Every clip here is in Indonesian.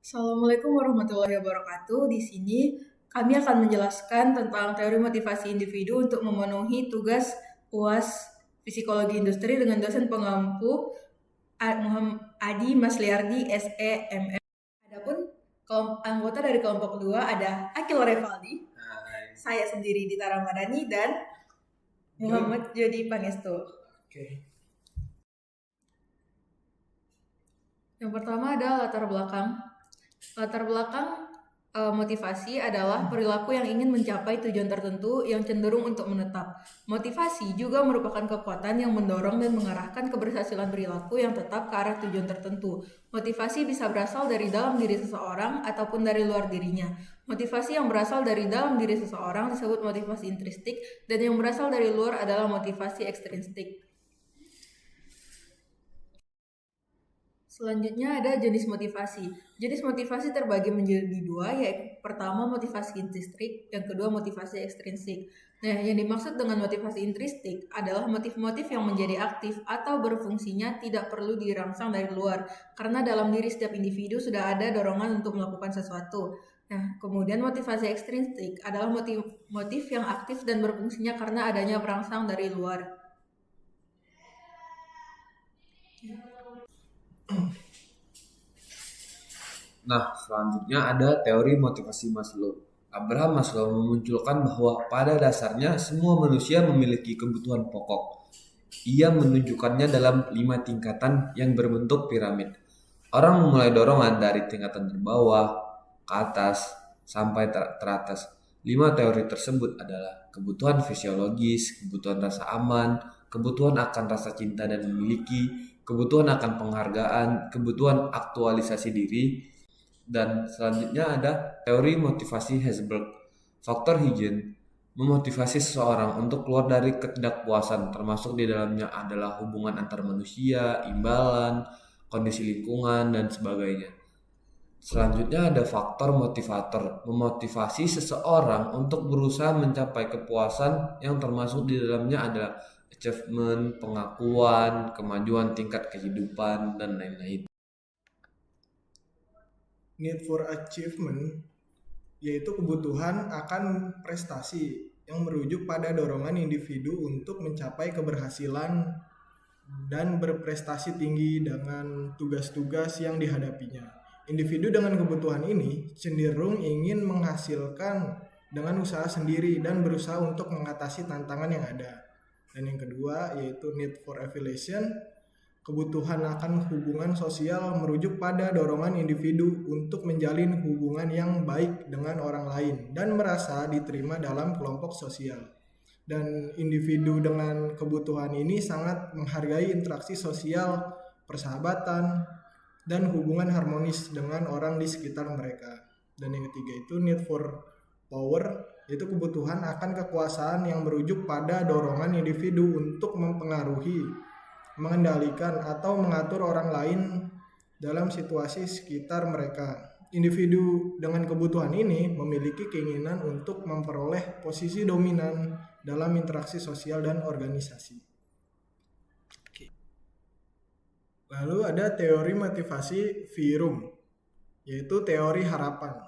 Assalamualaikum warahmatullahi wabarakatuh. Di sini kami akan menjelaskan tentang teori motivasi individu untuk memenuhi tugas UAS Psikologi Industri dengan dosen pengampu Muhammad Adi Masliardi SEMM. Adapun anggota dari kelompok kedua ada Akil Revaldi, saya sendiri Dita Ramadhani, dan Muhammad Jody Panesto. Yang pertama ada latar belakang. Latar belakang motivasi adalah perilaku yang ingin mencapai tujuan tertentu yang cenderung untuk menetap. Motivasi juga merupakan kekuatan yang mendorong dan mengarahkan keberhasilan perilaku yang tetap ke arah tujuan tertentu. Motivasi bisa berasal dari dalam diri seseorang ataupun dari luar dirinya. Motivasi yang berasal dari dalam diri seseorang disebut motivasi intrinsik, dan yang berasal dari luar adalah motivasi ekstrinsik. Selanjutnya ada jenis motivasi. Jenis motivasi terbagi menjadi dua, yaitu pertama motivasi intrinsik, yang kedua motivasi ekstrinsik. Nah, yang dimaksud dengan motivasi intrinsik adalah motif-motif yang menjadi aktif atau berfungsinya tidak perlu dirangsang dari luar, karena dalam diri setiap individu sudah ada dorongan untuk melakukan sesuatu. Nah, kemudian motivasi ekstrinsik adalah motif yang aktif dan berfungsinya karena adanya perangsang dari luar. Nah, selanjutnya ada teori motivasi Maslow. Abraham Maslow memunculkan bahwa pada dasarnya semua manusia memiliki kebutuhan pokok. Ia menunjukkannya dalam 5 tingkatan yang berbentuk piramid. Orang memulai dorongan dari tingkatan terbawah ke atas sampai teratas. 5 teori tersebut adalah kebutuhan fisiologis, kebutuhan rasa aman, kebutuhan akan rasa cinta dan memiliki, kebutuhan akan penghargaan, kebutuhan aktualisasi diri, dan selanjutnya ada teori motivasi Herzberg. Faktor Higgs memotivasi seseorang untuk keluar dari ketidakpuasan, termasuk di dalamnya adalah hubungan antar manusia, imbalan, kondisi lingkungan, dan sebagainya. Selanjutnya ada faktor motivator, memotivasi seseorang untuk berusaha mencapai kepuasan yang termasuk di dalamnya adalah achievement, pengakuan, kemajuan tingkat kehidupan, dan lain-lain. Need for achievement yaitu kebutuhan akan prestasi yang merujuk pada dorongan individu untuk mencapai keberhasilan dan berprestasi tinggi dengan tugas-tugas yang dihadapinya. Individu dengan kebutuhan ini cenderung ingin menghasilkan dengan usaha sendiri dan berusaha untuk mengatasi tantangan yang ada. Dan yang kedua yaitu need for affiliation, kebutuhan akan hubungan sosial merujuk pada dorongan individu untuk menjalin hubungan yang baik dengan orang lain dan merasa diterima dalam kelompok sosial. Dan individu dengan kebutuhan ini sangat menghargai interaksi sosial, persahabatan, dan hubungan harmonis dengan orang di sekitar mereka. Dan yang ketiga itu need for power, yaitu kebutuhan akan kekuasaan yang merujuk pada dorongan individu untuk mempengaruhi, mengendalikan, atau mengatur orang lain dalam situasi sekitar mereka. Individu dengan kebutuhan ini memiliki keinginan untuk memperoleh posisi dominan dalam interaksi sosial dan organisasi. Lalu ada teori motivasi Virum, yaitu teori harapan.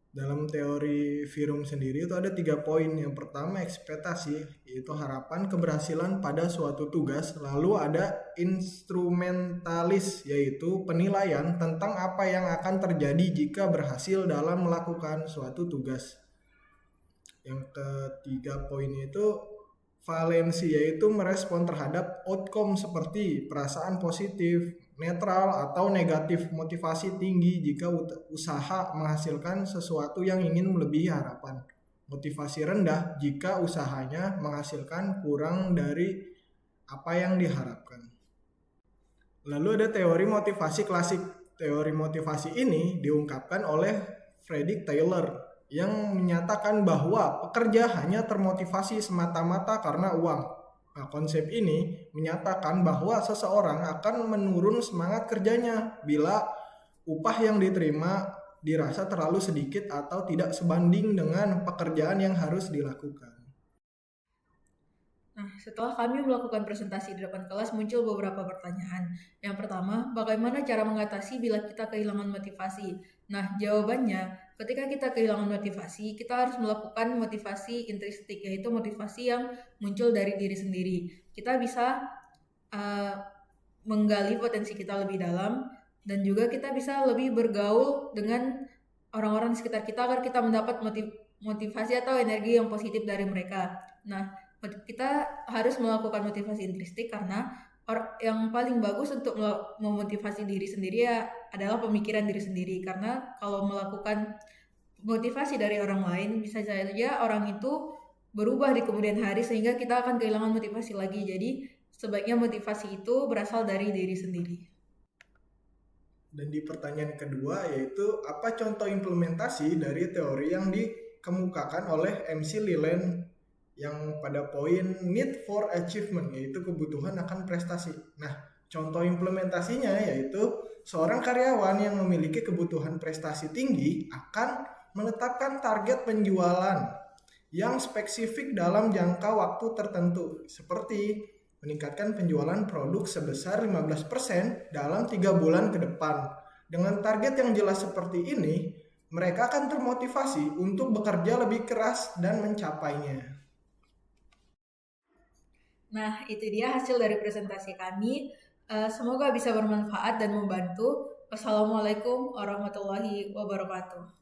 Dalam teori Virum sendiri itu ada 3 poin. Yang pertama ekspektasi, yaitu harapan keberhasilan pada suatu tugas. Lalu ada instrumentalis, yaitu penilaian tentang apa yang akan terjadi jika berhasil dalam melakukan suatu tugas. Yang ketiga poin itu valensi, yaitu merespon terhadap outcome seperti perasaan positif, netral, atau negatif. Motivasi tinggi jika usaha menghasilkan sesuatu yang ingin melebihi harapan. Motivasi rendah jika usahanya menghasilkan kurang dari apa yang diharapkan. Lalu ada teori motivasi klasik. Teori motivasi ini diungkapkan oleh Frederick Taylor yang menyatakan bahwa pekerja hanya termotivasi semata-mata karena uang. Nah, konsep ini menyatakan bahwa seseorang akan menurun semangat kerjanya bila upah yang diterima dirasa terlalu sedikit atau tidak sebanding dengan pekerjaan yang harus dilakukan. Nah, setelah kami melakukan presentasi di depan kelas, muncul beberapa pertanyaan. Yang pertama, bagaimana cara mengatasi bila kita kehilangan motivasi? Nah, jawabannya, ketika kita kehilangan motivasi, kita harus melakukan motivasi intrinsik, yaitu motivasi yang muncul dari diri sendiri. Kita bisa menggali potensi kita lebih dalam, dan juga kita bisa lebih bergaul dengan orang-orang di sekitar kita agar kita mendapat motivasi atau energi yang positif dari mereka. Nah, kita harus melakukan motivasi intrinsik karena yang paling bagus untuk memotivasi diri sendiri ya adalah pemikiran diri sendiri. Karena kalau melakukan motivasi dari orang lain, bisa saja orang itu berubah di kemudian hari sehingga kita akan kehilangan motivasi lagi. Jadi sebaiknya motivasi itu berasal dari diri sendiri. Dan di pertanyaan kedua yaitu apa contoh implementasi dari teori yang dikemukakan oleh MC Lilen yang pada poin need for achievement, yaitu kebutuhan akan prestasi. Nah, contoh implementasinya yaitu seorang karyawan yang memiliki kebutuhan prestasi tinggi akan menetapkan target penjualan yang spesifik dalam jangka waktu tertentu, seperti meningkatkan penjualan produk sebesar 15% dalam 3 bulan ke depan. Dengan target yang jelas seperti ini, mereka akan termotivasi untuk bekerja lebih keras dan mencapainya. Nah, itu dia hasil dari presentasi kami. Semoga bisa bermanfaat dan membantu. Wassalamualaikum warahmatullahi wabarakatuh.